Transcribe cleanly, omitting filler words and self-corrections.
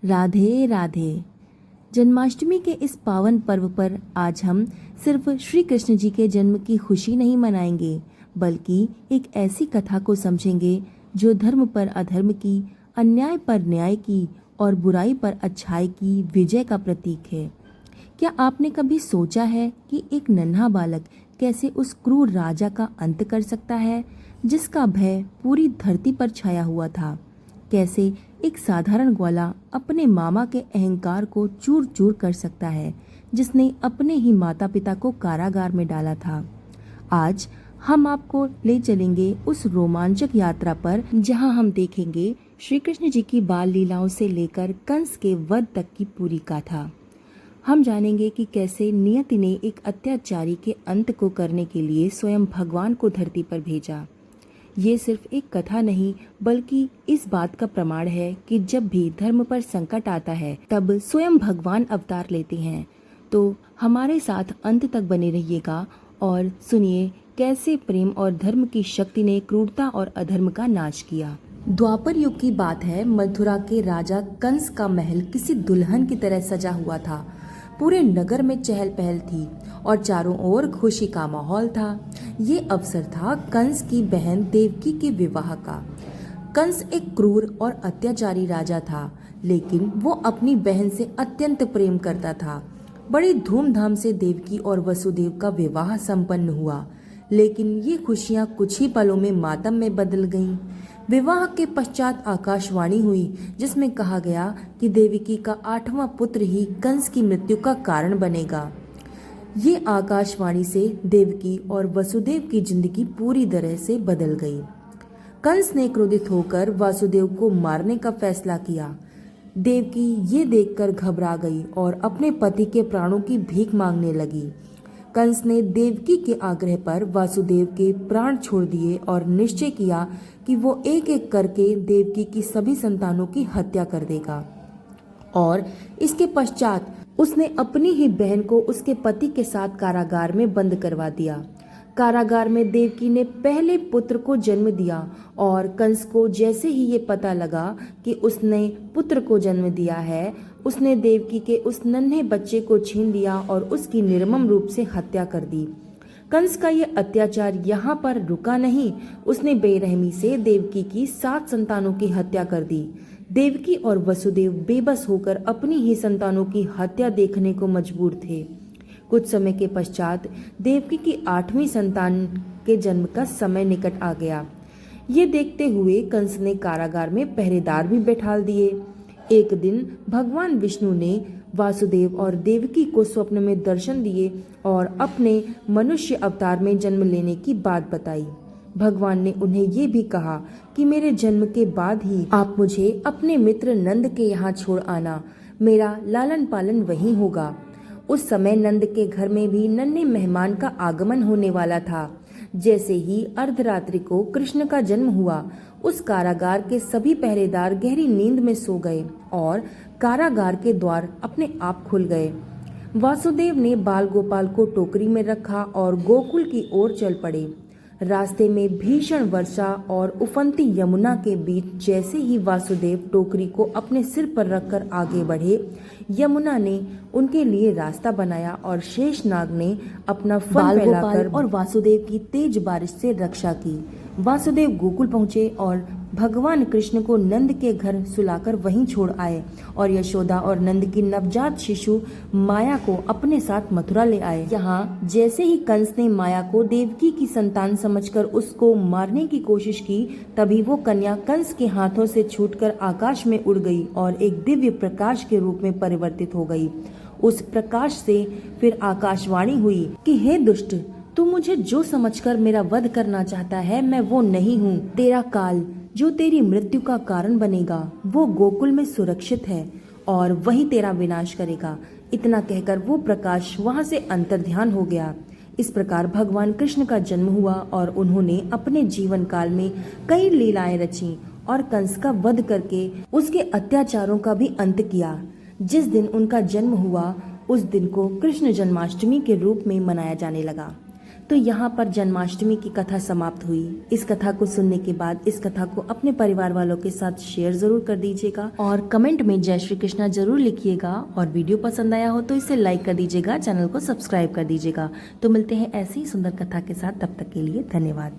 राधे राधे। जन्माष्टमी के इस पावन पर्व पर आज हम सिर्फ श्री कृष्ण जी के जन्म की खुशी नहीं मनाएंगे, बल्कि एक ऐसी कथा को समझेंगे जो धर्म पर अधर्म की, अन्याय पर न्याय की और बुराई पर अच्छाई की विजय का प्रतीक है। क्या आपने कभी सोचा है कि एक नन्हा बालक कैसे उस क्रूर राजा का अंत कर सकता है, जिसका भय पूरी धरती पर छाया हुआ था? कैसे एक साधारण ग्वाला अपने मामा के अहंकार को चूर चूर कर सकता है, जिसने अपने ही माता पिता को कारागार में डाला था? आज हम आपको ले चलेंगे उस रोमांचक यात्रा पर, जहां हम देखेंगे श्री कृष्ण जी की बाल लीलाओं से लेकर कंस के वध तक की पूरी गाथा। हम जानेंगे कि कैसे नियति ने एक अत्याचारी के अंत को करने के लिए स्वयं भगवान को धरती पर भेजा। ये सिर्फ एक कथा नहीं, बल्कि इस बात का प्रमाण है कि जब भी धर्म पर संकट आता है, तब स्वयं भगवान अवतार लेते हैं। तो हमारे साथ अंत तक बने रहिएगा और सुनिए कैसे प्रेम और धर्म की शक्ति ने क्रूरता और अधर्म का नाश किया। द्वापर युग की बात है। मथुरा के राजा कंस का महल किसी दुल्हन की तरह सजा हुआ था। पूरे नगर में चहल पहल थी और चारों ओर खुशी का माहौल था। ये अवसर था कंस की बहन देवकी के विवाह का। कंस एक क्रूर और अत्याचारी राजा था, लेकिन वो अपनी बहन से अत्यंत प्रेम करता था। बड़ी धूमधाम से देवकी और वसुदेव का विवाह संपन्न हुआ, लेकिन ये खुशियां कुछ ही पलों में मातम में बदल गईं। विवाह के पश्चात आकाशवाणी हुई, जिसमें कहा गया कि देवकी का 8वां पुत्र ही कंस की मृत्यु का कारण बनेगा। ये आकाशवाणी से देवकी और वसुदेव की जिंदगी पूरी तरह से बदल गई। कंस ने क्रोधित होकर वासुदेव को मारने का फैसला किया। देवकी ये देखकर घबरा गई और अपने पति के प्राणों की भीख मांगने लगी। कंस ने देवकी के आग्रह पर वासुदेव के प्राण छोड़ दिए और निश्चय किया कि वो एक एक करके देवकी की सभी संतानों की हत्या कर देगा। और इसके पश्चात उसने अपनी ही बहन को उसके पति के साथ कारागार में बंद करवा दिया। कारागार में देवकी ने पहले पुत्र को जन्म दिया और कंस को जैसे ही ये पता लगा कि उसने पुत्र को जन्म दिया है, उसने देवकी के उस नन्हे बच्चे को छीन लिया और उसकी निर्मम रूप से हत्या कर दी। कंस का ये अत्याचार यहाँ पर रुका नहीं, उसने बेरहमी से देवकी की 7 संतानों की हत्या कर दी। देवकी और वसुदेव बेबस होकर अपनी ही संतानों की हत्या देखने को मजबूर थे। कुछ समय के पश्चात देवकी की 8वीं संतान के जन्म का समय निकट आ गया। ये देखते हुए कंस ने कारागार में पहरेदार भी बैठा दिए। एक दिन भगवान विष्णु ने वासुदेव और देवकी को स्वप्न में दर्शन दिए और अपने मनुष्य अवतार में जन्म लेने की बात बताई। भगवान ने उन्हें ये भी कहा कि मेरे जन्म के बाद ही आप मुझे अपने मित्र नंद के यहाँ छोड़ आना, मेरा लालन पालन वहीं होगा। उस समय नंद के घर में भी नन्हे मेहमान का आगमन होने वाला था। जैसे ही अर्धरात्रि को कृष्ण का जन्म हुआ, उस कारागार के सभी पहरेदार गहरी नींद में सो गए और कारागार के द्वार अपने आप खुल गए। वासुदेव ने बाल गोपाल को टोकरी में रखा और गोकुल की ओर चल पड़े। रास्ते में भीषण वर्षा और उफनती यमुना के बीच जैसे ही वासुदेव टोकरी को अपने सिर पर रखकर आगे बढ़े, यमुना ने उनके लिए रास्ता बनाया और शेषनाग ने अपना फल फैलाकर और वासुदेव की तेज बारिश से रक्षा की। वासुदेव गोकुल पहुँचे और भगवान कृष्ण को नंद के घर सुलाकर वहीं छोड़ आए और यशोदा और नंद की नवजात शिशु माया को अपने साथ मथुरा ले आए। यहाँ जैसे ही कंस ने माया को देवकी की संतान समझकर उसको मारने की कोशिश की, तभी वो कन्या कंस के हाथों से छूटकर आकाश में उड़ गई और एक दिव्य प्रकाश के रूप में परिवर्तित हो गई। उस प्रकाश से फिर आकाशवाणी हुई कि हे दुष्ट, तू मुझे जो समझकर मेरा वध करना चाहता है, मैं वो नहीं हूँ। तेरा काल जो तेरी मृत्यु का कारण बनेगा, वो गोकुल में सुरक्षित है और वही तेरा विनाश करेगा। इतना कहकर वो प्रकाश वहां से अंतर्ध्यान हो गया। इस प्रकार भगवान कृष्ण का जन्म हुआ और उन्होंने अपने जीवन काल में कई लीलाएं रची और कंस का वध करके उसके अत्याचारों का भी अंत किया। जिस दिन उनका जन्म हुआ, उस दिन को कृष्ण जन्माष्टमी के रूप में मनाया जाने लगा। तो यहाँ पर जन्माष्टमी की कथा समाप्त हुई। इस कथा को सुनने के बाद इस कथा को अपने परिवार वालों के साथ शेयर जरूर कर दीजिएगा और कमेंट में जय श्री कृष्णा जरूर लिखिएगा। और वीडियो पसंद आया हो तो इसे लाइक कर दीजिएगा, चैनल को सब्सक्राइब कर दीजिएगा। तो मिलते हैं ऐसी ही सुंदर कथा के साथ, तब तक के लिए धन्यवाद।